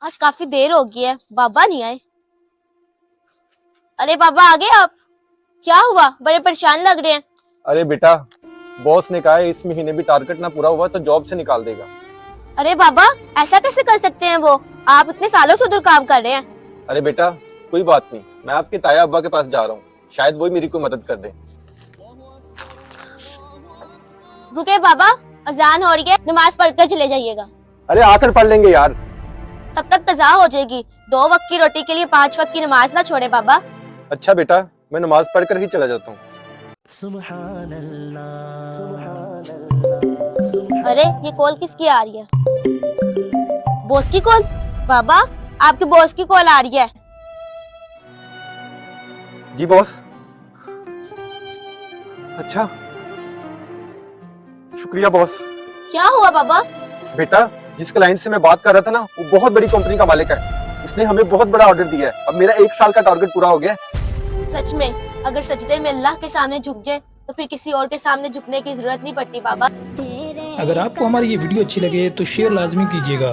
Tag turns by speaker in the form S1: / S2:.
S1: आज काफी देर हो गई है, बाबा नहीं आए। अरे बाबा आ गए आप? क्या हुआ, बड़े परेशान लग रहे हैं।
S2: अरे बेटा, बॉस ने कहा है इस महीने भी टारगेट ना पूरा हुआ तो जॉब से निकाल देगा।
S1: अरे बाबा, ऐसा कैसे कर सकते हैं वो? आप इतने सालों से उधर काम कर रहे हैं।
S2: अरे बेटा, कोई बात नहीं, मैं आपके ताया अब्बा के पास जा रहा हूँ, शायद वही मेरी कोई मदद कर दे।
S1: रुके बाबा, अजान हो रही है, नमाज पढ़कर चले जाइएगा।
S2: अरे आकर पढ़ लेंगे यार।
S1: तब तक कज़ा हो जाएगी। 2 वक्त की रोटी के लिए 5 वक्त की नमाज ना छोड़े बाबा।
S2: अच्छा बेटा, मैं नमाज पढ़कर ही चला जाता हूँ।
S3: सुभान अल्लाह, सुभान अल्लाह।
S1: अरे ये कॉल किसकी आ रही है? बॉस की कॉल? बाबा, आपके बॉस की कॉल आ रही है।
S2: जी बॉस। अच्छा, शुक्रिया बॉस।
S1: क्या हुआ बाबा?
S2: बेटा, जिस क्लाइंट से मैं बात कर रहा था ना, वो बहुत बड़ी कंपनी का मालिक है। उसने हमें बहुत बड़ा ऑर्डर दिया है। अब मेरा 1 साल का टारगेट पूरा हो गया है।
S1: सच में, अगर सजदे में अल्लाह के सामने झुक जाए तो फिर किसी और के सामने झुकने की जरूरत नहीं पड़ती बाबा।
S4: अगर आपको हमारी ये वीडियो अच्छी लगे तो शेयर लाजमी कीजिएगा